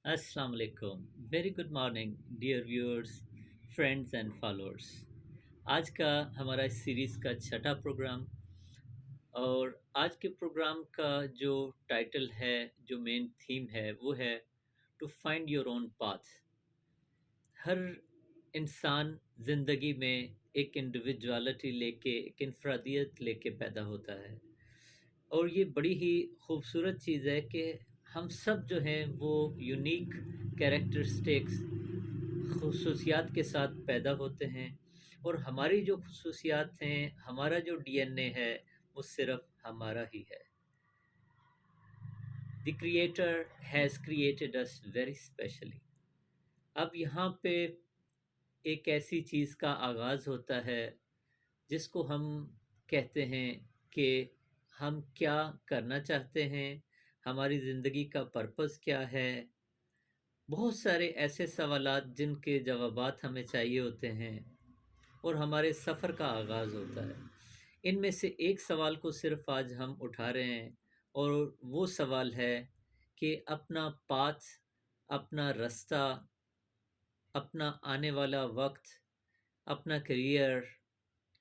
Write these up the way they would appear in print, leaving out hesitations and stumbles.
अस्सलाम वालेकुम। Very good morning dear viewers, friends and followers. आज का हमारा इस सीरीज़ का छठा प्रोग्राम, और आज के प्रोग्राम का जो टाइटल है, जो मेन थीम है, वो है to find your own path. हर इंसान ज़िंदगी में एक इंडिविजुअलिटी लेके, एक इनफरादियत लेके पैदा होता है। और ये बड़ी ही खूबसूरत चीज़ है कि हम सब जो हैं वो यूनिक कैरेक्टरिस्टिक्स, खुसूसियात के साथ पैदा होते हैं। और हमारी जो खुसूसियात हैं, हमारा जो डीएनए है, वो सिर्फ हमारा ही है। The creator has created us very specially. अब यहाँ पे एक ऐसी चीज़ का आगाज़ होता है जिसको हम कहते हैं कि हम क्या करना चाहते हैं, हमारी ज़िंदगी का पर्पस क्या है। बहुत सारे ऐसे सवालात जिनके जवाबात हमें चाहिए होते हैं, और हमारे सफ़र का आगाज़ होता है। इनमें से एक सवाल को सिर्फ आज हम उठा रहे हैं, और वो सवाल है कि अपना पाथ, अपना रास्ता, अपना आने वाला वक्त, अपना करियर,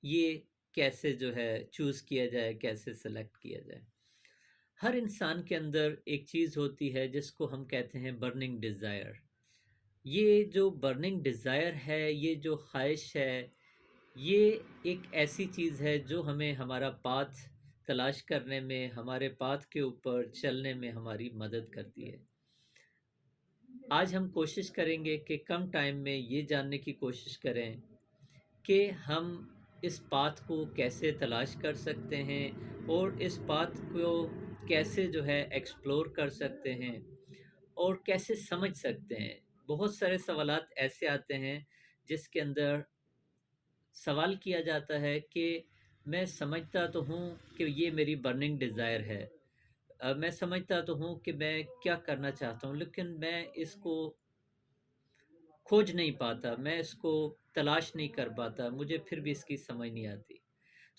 ये कैसे जो है चूज़ किया जाए, कैसे सेलेक्ट किया जाए। हर इंसान के अंदर एक चीज़ होती है जिसको हम कहते हैं बर्निंग डिज़ायर। ये जो बर्निंग डिज़ायर है, ये जो ख्वाहिश है, ये एक ऐसी चीज़ है जो हमें हमारा पाथ तलाश करने में, हमारे पाथ के ऊपर चलने में हमारी मदद करती है। आज हम कोशिश करेंगे कि कम टाइम में ये जानने की कोशिश करें कि हम इस पाथ को कैसे तलाश कर सकते हैं, और इस पाथ को कैसे जो है एक्सप्लोर कर सकते हैं, और कैसे समझ सकते हैं। बहुत सारे सवालात ऐसे आते हैं जिसके अंदर सवाल किया जाता है कि मैं समझता तो हूँ कि ये मेरी बर्निंग डिज़ायर है। मैं समझता तो हूँ कि मैं क्या करना चाहता हूँ, लेकिन मैं इसको खोज नहीं पाता, मैं इसको तलाश नहीं कर पाता, मुझे फिर भी इसकी समझ नहीं आती।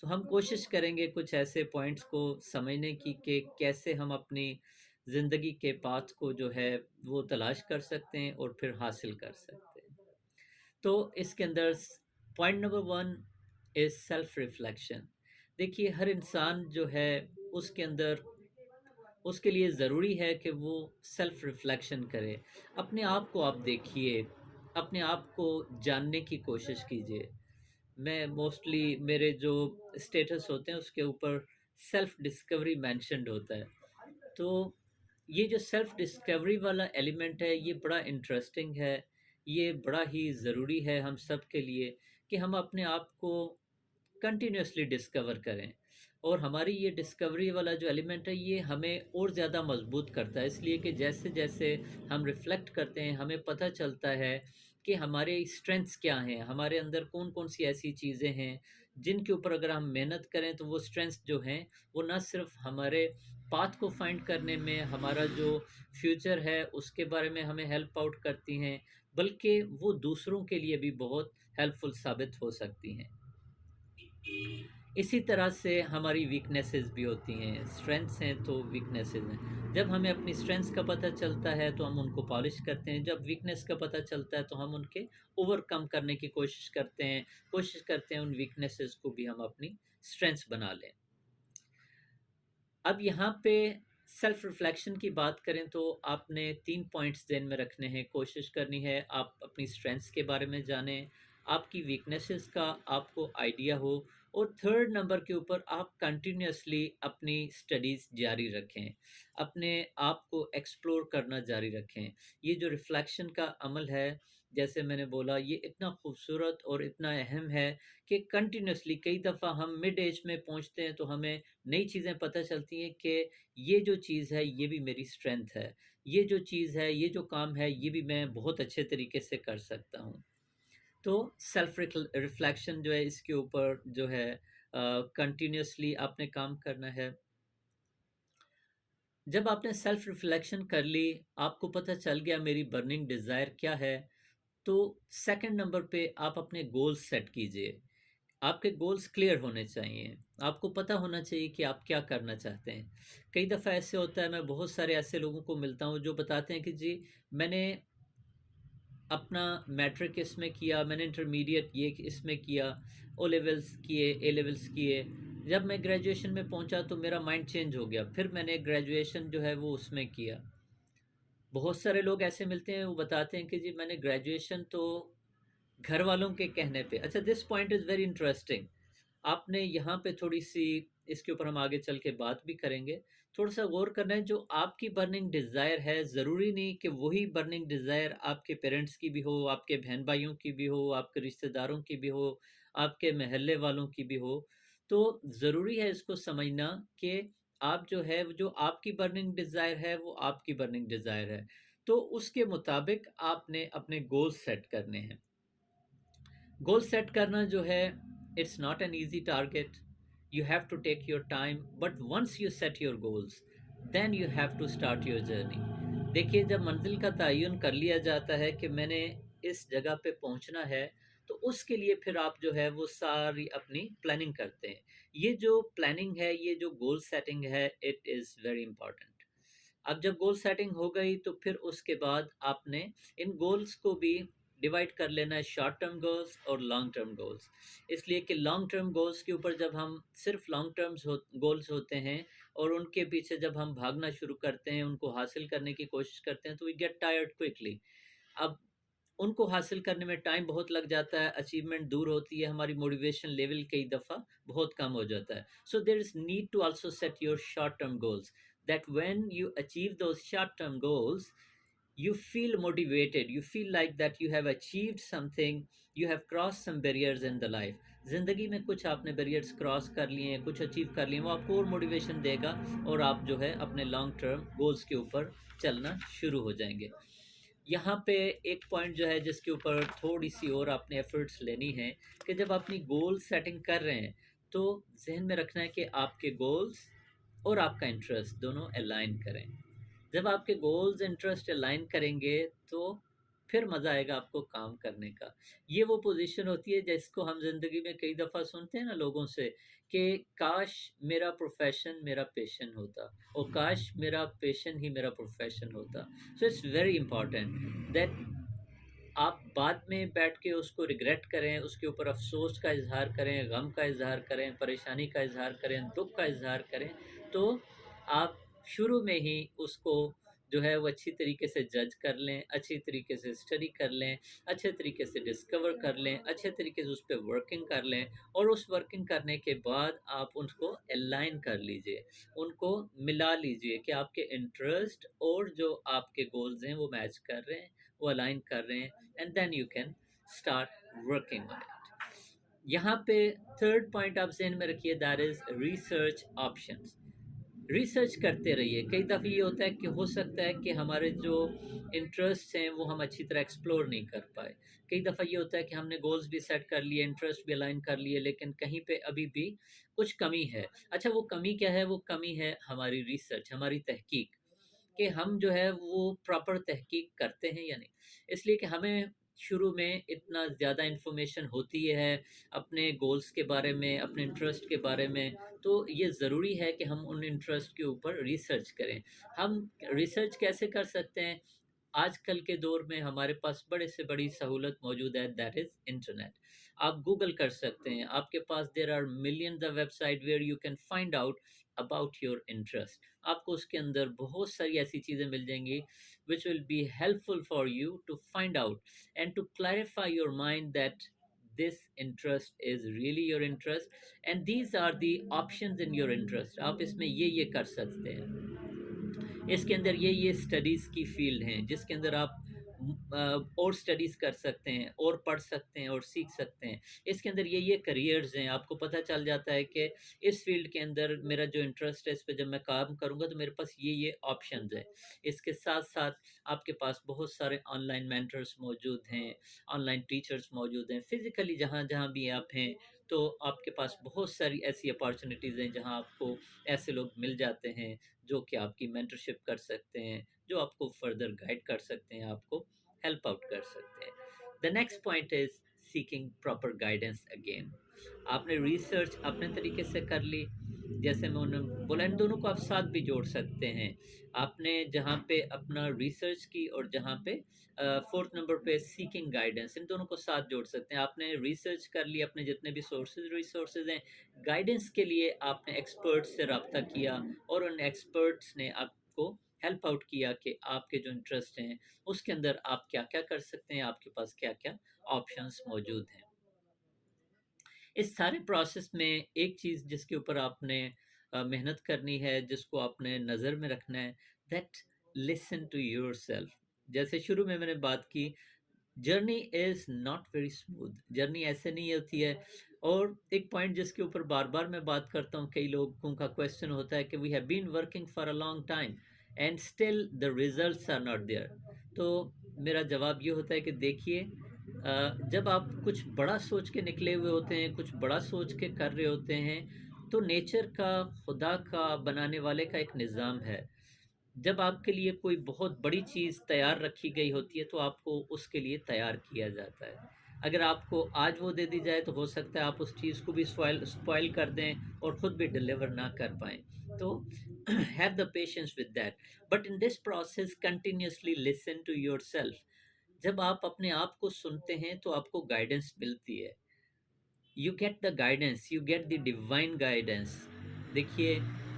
तो हम कोशिश करेंगे कुछ ऐसे पॉइंट्स को समझने की कि कैसे हम अपनी ज़िंदगी के पाथ को जो है वो तलाश कर सकते हैं और फिर हासिल कर सकते हैं। तो इसके अंदर point number one is self reflection. देखिए, हर इंसान जो है उसके अंदर, उसके लिए ज़रूरी है कि वो सेल्फ रिफ्लेक्शन करे। अपने आप को आप देखिए, अपने आप को जानने की कोशिश कीजिए। मैं मोस्टली मेरे जो स्टेटस होते हैं उसके ऊपर सेल्फ डिस्कवरी मेंशन्ड होता है। तो ये जो सेल्फ डिस्कवरी वाला एलिमेंट है, ये बड़ा इंटरेस्टिंग है। ये बड़ा ही ज़रूरी है हम सब के लिए कि हम अपने आप को कंटिन्यूअसली डिस्कवर करें। और हमारी ये डिस्कवरी वाला जो एलिमेंट है, ये हमें और ज़्यादा मजबूत करता है, इसलिए कि जैसे जैसे हम रिफ्लेक्ट करते हैं, हमें पता चलता है कि हमारे स्ट्रेंथ्स क्या हैं, हमारे अंदर कौन कौन सी ऐसी चीज़ें हैं जिनके ऊपर अगर हम मेहनत करें तो वो स्ट्रेंथ्स जो हैं वो ना सिर्फ हमारे पाथ को फाइंड करने में, हमारा जो फ्यूचर है उसके बारे में हमें हेल्प आउट करती हैं, बल्कि वो दूसरों के लिए भी बहुत हेल्पफुल साबित हो सकती हैं। इसी तरह से हमारी वीकनेसेस भी होती हैं। स्ट्रेंथ्स हैं तो वीकनेसेस हैं। जब हमें अपनी स्ट्रेंथ्स का पता चलता है तो हम उनको पॉलिश करते हैं, जब वीकनेस का पता चलता है तो हम उनके ओवरकम करने की कोशिश करते हैं उन वीकनेसेस को भी हम अपनी स्ट्रेंथ्स बना लें। अब यहाँ पे सेल्फ रिफ्लेक्शन की बात करें तो आपने 3 पॉइंट्स ज़हन में रखने हैं। कोशिश करनी है आप अपनी स्ट्रेंथ्स के बारे में जानें, आपकी वीकनेसेस का आपको आइडिया हो, और थर्ड नंबर के ऊपर आप कंटिन्यूअसली अपनी स्टडीज़ जारी रखें, अपने आप को एक्सप्लोर करना जारी रखें। ये जो रिफ्लेक्शन का अमल है, जैसे मैंने बोला, ये इतना खूबसूरत और इतना अहम है कि कंटिन्यूअसली कई दफ़ा हम मिड एज में पहुँचते हैं तो हमें नई चीज़ें पता चलती हैं कि ये जो चीज़ है ये भी मेरी स्ट्रेंथ है, ये जो चीज़ है, ये जो काम है, ये भी मैं बहुत अच्छे तरीके से कर सकता हूँ। तो सेल्फ रिफ्लेक्शन जो है, इसके ऊपर जो है कंटिन्यूअसली आपने काम करना है। जब आपने सेल्फ रिफ्लेक्शन कर ली, आपको पता चल गया मेरी बर्निंग डिज़ायर क्या है, तो सेकंड नंबर पे आप अपने गोल्स सेट कीजिए। आपके गोल्स क्लियर होने चाहिए। आपको पता होना चाहिए कि आप क्या करना चाहते हैं। कई दफ़ा ऐसे होता है, मैं बहुत सारे ऐसे लोगों को मिलता हूँ जो बताते हैं कि जी, मैंने अपना मैट्रिक इसमें किया, मैंने इंटरमीडिएट ये इसमें किया, ओ लेवल्स किए, ए लेवल्स किए। जब मैं ग्रेजुएशन में पहुंचा तो मेरा माइंड चेंज हो गया, फिर मैंने ग्रेजुएशन जो है वो उसमें किया। बहुत सारे लोग ऐसे मिलते हैं, वो बताते हैं कि जी मैंने ग्रेजुएशन तो घर वालों के कहने पे। अच्छा, this point is very interesting. आपने यहाँ पे थोड़ी-सी, इसके ऊपर हम आगे चल के बात भी करेंगे। थोड़ा-सा गौर करना है, जो आपकी बर्निंग डिज़ायर है, ज़रूरी नहीं कि वही बर्निंग डिज़ायर आपके पेरेंट्स की भी हो, आपके बहन-भाइयों की भी हो, आपके रिश्तेदारों की भी हो, आपके मोहल्ले वालों की भी हो। तो ज़रूरी है इसको समझना कि आप जो है, जो आपकी बर्निंग डिज़ायर है, वो आपकी बर्निंग डिज़ायर है। तो उसके मुताबिक आपने अपने गोल्स सेट करने हैं। गोल सेट करना जो है, it's not an easy target. You have to take your time, but once you set your goals, then you have to start your journey. देखिए, जब मंजिल का तयन कर लिया जाता है कि मैंने इस जगह पे पहुंचना है, तो उसके लिए फिर आप जो है वो सारी अपनी प्लानिंग करते हैं। ये जो प्लानिंग है, ये जो गोल सेटिंग है, इट इज़ वेरी इंपॉर्टेंट। अब जब गोल सेटिंग हो गई तो फिर उसके बाद आपने इन गोल्स को भी डिवाइड कर लेना है, शॉर्ट टर्म गोल्स और लॉन्ग टर्म गोल्स। इसलिए कि लॉन्ग टर्म गोल्स के ऊपर जब हम सिर्फ लॉन्ग टर्म्स गोल्स होते हैं और उनके पीछे जब हम भागना शुरू करते हैं, उनको हासिल करने की कोशिश करते हैं, तो वी गेट टायर्ड क्विकली। अब उनको हासिल करने में टाइम बहुत लग जाता है, अचीवमेंट दूर होती है, हमारी मोटिवेशन लेवल कई दफ़ा बहुत कम हो जाता है। So there is need to also set your short term goals, that when you achieve those short term goals, you feel motivated, you feel like that you have achieved something, you have crossed some barriers in the life. ज़िंदगी में कुछ आपने barriers cross कर लिए हैं, कुछ achieve कर लिए हैं, वो आपको और मोटिवेशन देगा और आप जो है अपने लॉन्ग टर्म गोल्स के ऊपर चलना शुरू हो जाएंगे। यहाँ पे एक पॉइंट जो है जिसके ऊपर थोड़ी सी और आपने एफर्ट्स लेनी है, कि जब अपनी गोल सेटिंग कर रहे हैं, तो जहन में रखना है कि आपके गोल्स और आपका इंटरेस्ट दोनों अलाइन करें। जब आपके गोल्स इंटरेस्ट अलाइन करेंगे, तो फिर मज़ा आएगा आपको काम करने का। ये वो पोजीशन होती है जिसको हम ज़िंदगी में कई दफ़ा सुनते हैं ना लोगों से, कि काश मेरा प्रोफेशन मेरा पैशन होता, और काश मेरा पैशन ही मेरा प्रोफेशन होता। So it's very important that आप बाद में बैठ के उसको रिग्रेट करें, उसके ऊपर अफ़सोस का इज़हार करें, गम का इज़हार करें, परेशानी का इज़हार करें, दुःख का इज़हार करें, तो आप शुरू में ही उसको जो है वो अच्छी तरीके से जज कर लें, अच्छी तरीके से स्टडी कर लें, अच्छे तरीके से डिस्कवर कर लें, अच्छे तरीके से उस पे वर्किंग कर लें, और उस वर्किंग करने के बाद आप उसको अलाइन कर लीजिए, उनको मिला लीजिए कि आपके इंटरेस्ट और जो आपके गोल्स हैं वो मैच कर रहे हैं, वो अलाइन कर रहे हैं, and then you can start working on it. यहाँ पे थर्ड पॉइंट आप ज़हन में रखिए, that is research options. Research करते रहिए। कई दफ़े ये होता है कि हो सकता है कि हमारे जो इंटरेस्ट हैं वो हम अच्छी तरह एक्सप्लोर नहीं कर पाए। कई दफ़ा ये होता है कि हमने गोल्स भी सेट कर लिए, इंटरेस्ट भी अलाइन कर लिए, लेकिन कहीं पे अभी भी कुछ कमी है। अच्छा, वो कमी क्या है? वो कमी है हमारी रिसर्च, हमारी तहकीक, कि हम जो है वो प्रॉपर तहकीक करते हैं या नहीं। इसलिए कि हमें शुरू में इतना ज़्यादा इन्फॉर्मेशन होती है अपने गोल्स के बारे में, अपने इंटरेस्ट के बारे में, तो ये ज़रूरी है कि हम उन इंटरेस्ट के ऊपर रिसर्च करें। हम रिसर्च कैसे कर सकते हैं? आजकल के दौर में हमारे पास बड़े से बड़ी सहूलत मौजूद है, दैट इज़ इंटरनेट। आप गूगल कर सकते हैं, आपके पास there are millions of website where you can find out about your interest. आपको उसके अंदर बहुत सारी ऐसी चीज़ें मिल जाएंगी which will be helpful for you to find out and to clarify your mind that this interest is really your interest, and these are the options in your interest। आप इसमें ये कर सकते हैं, इसके अंदर ये स्टडीज़ की फ़ील्ड हैं जिसके अंदर आप और स्टडीज़ कर सकते हैं और पढ़ सकते हैं और सीख सकते हैं। इसके अंदर ये करियर्स हैं, आपको पता चल जाता है कि इस फ़ील्ड के अंदर मेरा जो इंटरेस्ट है, इस पे जब मैं काम करूँगा तो मेरे पास ये ऑप्शंस हैं। इसके साथ-साथ आपके पास बहुत सारे ऑनलाइन मेंटर्स मौजूद हैं, ऑनलाइन टीचर्स मौजूद हैं। फ़िज़िकली जहाँ-जहाँ भी आप हैं, तो आपके पास बहुत सारी ऐसी अपॉर्च्युनिटीज़ हैं जहाँ आपको ऐसे लोग मिल जाते हैं जो कि आपकी मेंटरशिप कर सकते हैं, जो आपको फर्दर गाइड कर सकते हैं, आपको हेल्प आउट कर सकते हैं। The next point is seeking proper guidance again. आपने रिसर्च अपने तरीके से कर ली, जैसे मैं उन्होंने बोला इन दोनों को आप साथ भी जोड़ सकते हैं। आपने जहाँ पे अपना रिसर्च की और जहाँ पे फोर्थ नंबर पे सीकिंग गाइडेंस, इन दोनों को साथ जोड़ सकते हैं। आपने रिसर्च कर ली, अपने जितने भी रिसोर्सेज हैं, गाइडेंस के लिए आपने एक्सपर्ट्स से रब्ता किया और उन एक्सपर्ट्स ने आपको हेल्प आउट किया कि आपके जो इंटरेस्ट हैं उसके अंदर आप क्या क्या कर सकते हैं, आपके पास क्या क्या ऑप्शंस मौजूद हैं। इस सारे प्रोसेस में एक चीज़ जिसके ऊपर आपने मेहनत करनी है, जिसको आपने नज़र में रखना है, दैट लिसन टू योरसेल्फ। जैसे शुरू में मैंने बात की, journey is not very smooth, journey ऐसे नहीं होती है। और एक पॉइंट जिसके ऊपर बार बार मैं बात करता हूँ, कई लोगों का क्वेश्चन होता है कि we have been working for a long time and still the results are not there. तो मेरा जवाब ये होता है कि देखिए, जब आप कुछ बड़ा सोच के निकले हुए होते हैं, कुछ बड़ा सोच के कर रहे होते हैं, तो नेचर का, खुदा का, बनाने वाले का एक निज़ाम है। जब आपके लिए कोई बहुत बड़ी चीज़ तैयार रखी गई होती है तो आपको उसके लिए तैयार किया जाता है। अगर आपको आज वो दे दी जाए तो हो सकता है आप उस चीज़ को भी स्पॉइल कर दें और ख़ुद भी डिलीवर ना कर पाएँ। तो have the patience with that, but in this process continuously listen to yourself. जब आप अपने आप को सुनते हैं तो आपको गाइडेंस मिलती है। You get the guidance, you get the divine guidance. देखिए,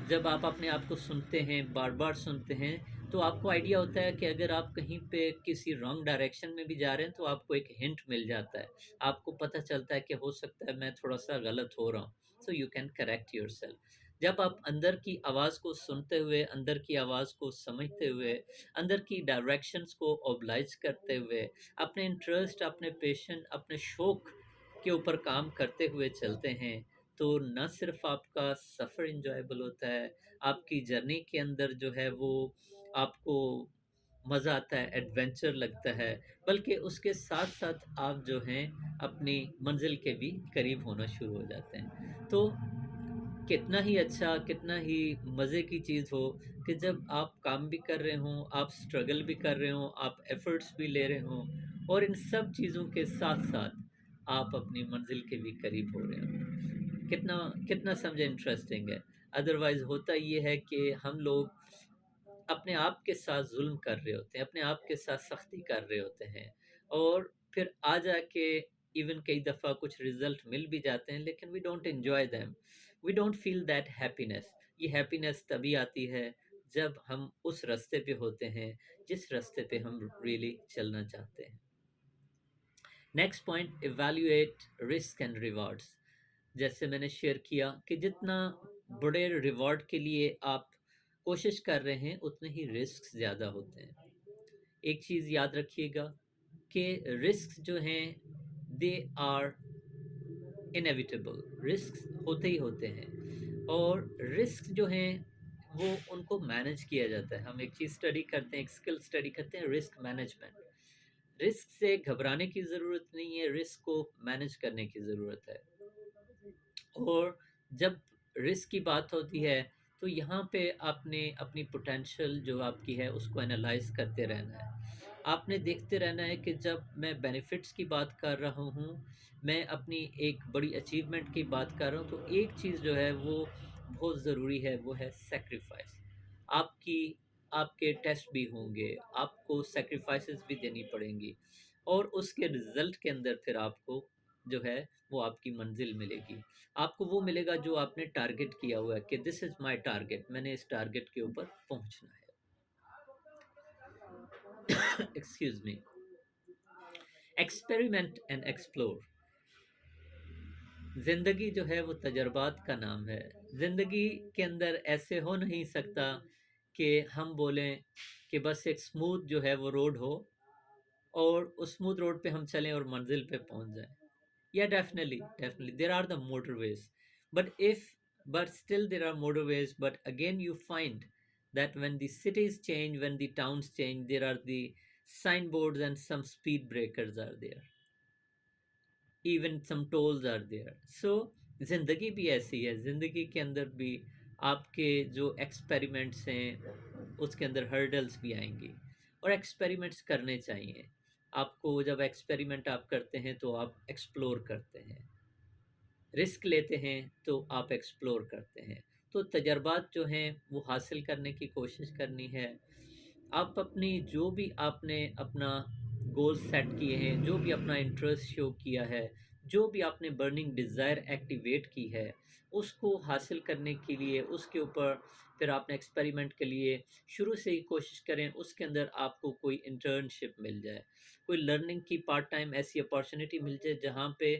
जब आप अपने आप को सुनते हैं, बार बार सुनते हैं, तो आपको आइडिया होता है कि अगर आप कहीं पे किसी रॉन्ग डायरेक्शन में भी जा रहे हैं तो आपको एक हिंट मिल जाता है। आपको पता चलता है कि हो सकता है मैं थोड़ा सा गलत हो रहा हूँ, so you can correct your self. जब आप अंदर की आवाज़ को सुनते हुए, अंदर की आवाज़ को समझते हुए, अंदर की डायरेक्शंस को ओबलाइज करते हुए, अपने इंटरेस्ट, अपने पेशन, अपने शौक के ऊपर काम करते हुए चलते हैं, तो न सिर्फ आपका सफ़र एंजॉयबल होता है, आपकी जर्नी के अंदर जो है वो आपको मज़ा आता है, एडवेंचर लगता है, बल्कि उसके साथ-साथ आप जो हैं अपनी मंज़िल के भी करीब होना शुरू हो जाते हैं। तो कितना ही अच्छा, कितना ही मज़े की चीज़ हो कि जब आप काम भी कर रहे हों, आप स्ट्रगल भी कर रहे हों, आप एफ़र्ट्स भी ले रहे हों और इन सब चीज़ों के साथ-साथ आप अपनी मंज़िल के भी करीब हो रहे हों। कितना कितना समझे इंटरेस्टिंग है। अदरवाइज़ होता ये है कि हम लोग अपने आप के साथ ज़ुल्म कर रहे होते हैं, अपने आप के साथ सख्ती कर रहे होते हैं और फिर आ जाके इवन कई दफ़ा कुछ रिज़ल्ट मिल भी जाते हैं, लेकिन we don't enjoy them, we don't feel that happiness. ये हैप्पीनेस तभी आती है जब हम उस रास्ते पे होते हैं जिस रास्ते पे हम रियली चलना चाहते हैं। Next point, evaluate risk and rewards. जैसे मैंने शेयर किया कि जितना बड़े रिवॉर्ड के लिए आप कोशिश कर रहे हैं उतने ही रिस्क ज़्यादा होते हैं। एक चीज़ याद रखिएगा कि रिस्क जो हैं दे आर इनएविटेबल, रिस्क होते ही होते हैं और रिस्क जो हैं वो उनको मैनेज किया जाता है। हम एक चीज़ स्टडी करते हैं, एक स्किल स्टडी करते हैं, रिस्क मैनेजमेंट। रिस्क से घबराने की ज़रूरत नहीं है, रिस्क को मैनेज करने की ज़रूरत है। और जब रिस्क की बात होती है तो यहाँ पे आपने अपनी पोटेंशियल जो आपकी है उसको एनालाइज करते रहना है। आपने देखते रहना है कि जब मैं बेनिफिट्स की बात कर रहा हूँ, मैं अपनी एक बड़ी अचीवमेंट की बात कर रहा हूँ, तो एक चीज़ जो है वो बहुत ज़रूरी है, वो है सेक्रीफाइस। आपकी आपके टेस्ट भी होंगे, आपको सेक्रीफाइसेस भी देनी पड़ेंगी और उसके रिज़ल्ट के अंदर फिर आपको जो है वो आपकी मंजिल मिलेगी। आपको वो मिलेगा जो आपने टारगेट किया हुआ है कि दिस इज़ माय टारगेट, मैंने इस टारगेट के ऊपर पहुँचना है। Excuse me. Experiment and explore. ज़िंदगी जो है वो तजर्बात का नाम है। ज़िंदगी के अंदर ऐसे हो नहीं सकता कि हम बोलें कि बस एक स्मूथ जो है वो रोड हो और उस स्मूथ रोड पे हम चलें और मंजिल पे पहुंच जाएं। Yeah, definitely. There are the motorways, but but still there are motorways. But again, you find that when the cities change, when the towns change, there are the signboards and some speed breakers are there. Even some tolls are there. So जिंदगी भी ऐसी है, जिंदगी के अंदर भी आपके जो एक्सपेरिमेंट्स हैं उसके अंदर हर्डल्स भी आएंगी और एक्सपेरिमेंट्स करने चाहिए। आपको जब एक्सपेरिमेंट आप करते हैं तो आप एक्सप्लोर करते हैं, रिस्क लेते हैं तो आप एक्सप्लोर करते हैं। तो तजर्बात जो हैं वो हासिल करने की कोशिश करनी है। आप अपनी जो भी आपने अपना गोल सेट किए हैं, जो भी अपना इंटरेस्ट शो किया है, जो भी आपने बर्निंग डिज़ायर एक्टिवेट की है, उसको हासिल करने के लिए उसके ऊपर फिर आपने एक्सपेरिमेंट के लिए शुरू से ही कोशिश करें उसके अंदर आपको कोई इंटर्नशिप मिल जाए, कोई लर्निंग की पार्ट टाइम ऐसी अपॉर्चुनिटी मिल जाए जहाँ पे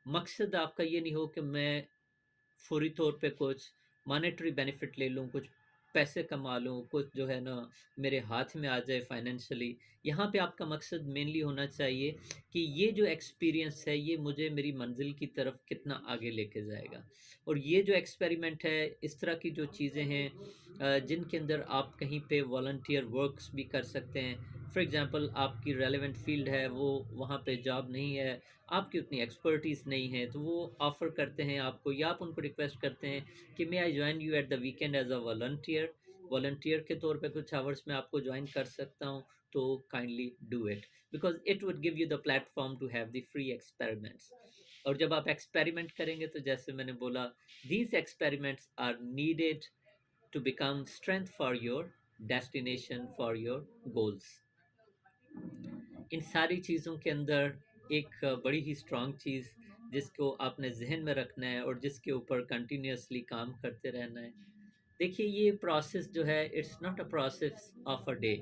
मकसद आपका ये नहीं हो कि मैं फौरी तौर पे कुछ मॉनेटरी बेनिफिट ले लूँ, कुछ पैसे कमा लूँ, कुछ जो है ना मेरे हाथ में आ जाए फाइनेंशियली। यहाँ पे आपका मकसद मेनली होना चाहिए कि ये जो एक्सपीरियंस है ये मुझे मेरी मंजिल की तरफ कितना आगे लेके जाएगा। और ये जो एक्सपेरिमेंट है, इस तरह की जो चीज़ें हैं जिनके अंदर आप कहीं पे वॉलंटियर वर्क्स भी कर सकते हैं। फॉर एग्ज़ाम्पल आपकी रेलेवेंट फ़ील्ड है, वो वहाँ पे जॉब नहीं है, आपकी उतनी एक्सपर्टीज़ नहीं है, तो वो ऑफ़र करते हैं आपको या आप उनको रिक्वेस्ट करते हैं कि may I join you at the weekend as a volunteer. Volunteer के तौर पे कुछ आवर्स में आपको जॉइन कर सकता हूँ, तो kindly do it because it would give you the platform to have the free experiments. और जब आप एक्सपेरिमेंट करेंगे तो जैसे मैंने बोला, these experiments are needed to become strength for your destination, for your goals। इन सारी चीज़ों के अंदर एक बड़ी ही स्ट्रांग चीज़ जिसको आपने जहन में रखना है और जिसके ऊपर कंटिन्यूअसली काम करते रहना है। देखिए ये प्रोसेस जो है, it's not a process of a day,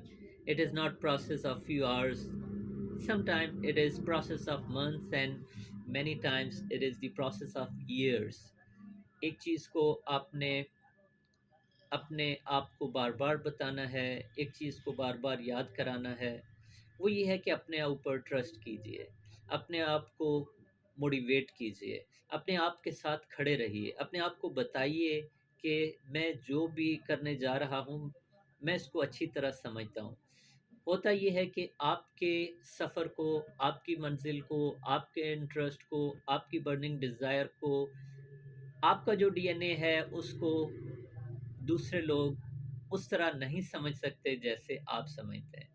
it is not process of few hours, sometime it is process of months and many times it is the process of years. एक चीज़ को आपने अपने आप को बार-बार बताना है, एक चीज़ को बार-बार याद कराना है, वो ये है कि अपने ऊपर ट्रस्ट कीजिए, अपने आप को मोटिवेट कीजिए, अपने आप के साथ खड़े रहिए, अपने आप को बताइए कि मैं जो भी करने जा रहा हूँ, मैं इसको अच्छी तरह समझता हूँ। होता ये है कि आपके सफ़र को, आपकी मंज़िल को, आपके इंटरेस्ट को, आपकी बर्निंग डिज़ायर को, आपका जो डीएनए है उसको दूसरे लोग उस तरह नहीं समझ सकते जैसे आप समझते हैं।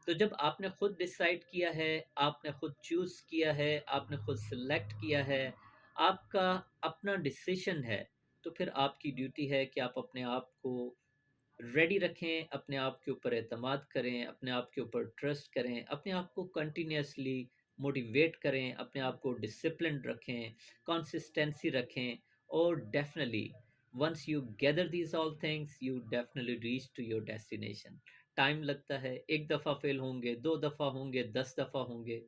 तो जब आपने खुद डिसाइड किया है, आपने खुद चूज़ किया है, आपने खुद सेलेक्ट किया है, आपका अपना डिसीजन है, तो फिर आपकी ड्यूटी है कि आप अपने आप को रेडी रखें, अपने आप के ऊपर एतमाद करें, अपने आप के ऊपर ट्रस्ट करें, अपने आप को कंटिन्यूअसली मोटिवेट करें, अपने आप को डिसिप्लिन्ड रखें, कंसिस्टेंसी रखें और definitely once you gather these all things you definitely reach to your destination. Time लगता है, एक दफ़ा फेल होंगे, दो दफ़ा होंगे, 10 दफ़ा होंगे,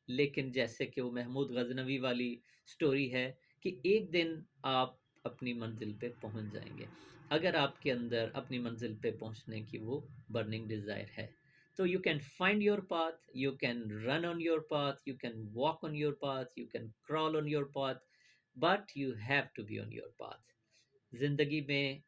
लेकिन जैसे कि वो महमूद गजनवी वाली स्टोरी है कि एक दिन आप अपनी मंजिल पे पहुंच जाएंगे, अगर आपके अंदर अपनी मंजिल पे पहुंचने की वो बर्निंग डिज़ायर है। तो you can find your path, you can run on your path, you can walk on your path, you can crawl on your path, but you have to be on your path. ज़िंदगी में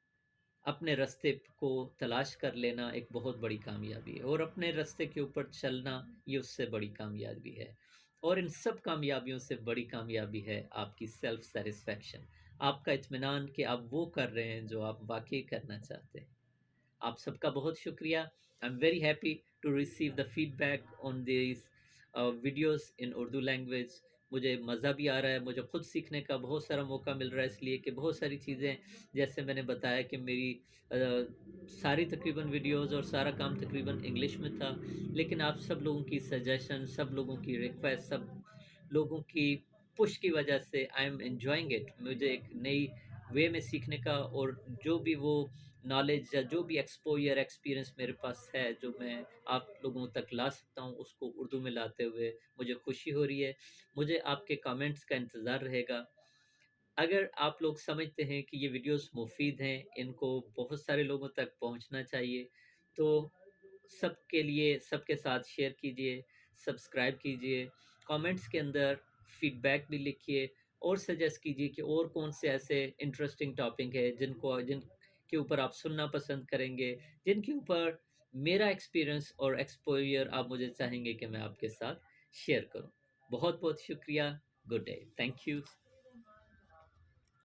अपने रास्ते को तलाश कर लेना एक बहुत बड़ी कामयाबी है, और अपने रास्ते के ऊपर चलना ये उससे बड़ी कामयाबी है। और इन सब कामयाबियों से बड़ी कामयाबी है आपकी सेल्फ सेटिस्फैक्शन, आपका इत्मीनान कि आप वो कर रहे हैं जो आप वाकई करना चाहते हैं। आप सबका बहुत शुक्रिया। I am very happy to receive the feedback on this videos in Urdu language. मुझे मज़ा भी आ रहा है, मुझे खुद सीखने का बहुत सारा मौका मिल रहा है, इसलिए कि बहुत सारी चीज़ें, जैसे मैंने बताया कि मेरी सारी तकरीबन वीडियोस और सारा काम तकरीबन इंग्लिश में था, लेकिन आप सब लोगों की सजेशन, सब लोगों की रिक्वेस्ट, सब लोगों की पुश की वजह से आई एम एन्जॉइंग इट। मुझे एक नई वे में सीखने का, और जो भी वो नॉलेज या जो भी एक्सपोजर एक्सपीरियंस मेरे पास है जो मैं आप लोगों तक ला सकता हूँ, उसको उर्दू में लाते हुए मुझे खुशी हो रही है। मुझे आपके कमेंट्स का इंतज़ार रहेगा। अगर आप लोग समझते हैं कि ये वीडियोस मुफीद हैं, इनको बहुत सारे लोगों तक पहुंचना चाहिए, तो सबके लिए सबके साथ शेयर कीजिए, सब्सक्राइब कीजिए, कमेंट्स के अंदर फीडबैक भी लिखिए और सजेस्ट कीजिए कि और कौन से ऐसे इंटरेस्टिंग टॉपिक है जिनके ऊपर आप सुनना पसंद करेंगे, जिनके ऊपर मेरा एक्सपीरियंस और एक्सपोजर आप मुझे चाहेंगे कि मैं आपके साथ शेयर करूं। बहुत बहुत शुक्रिया। Good day. Thank you.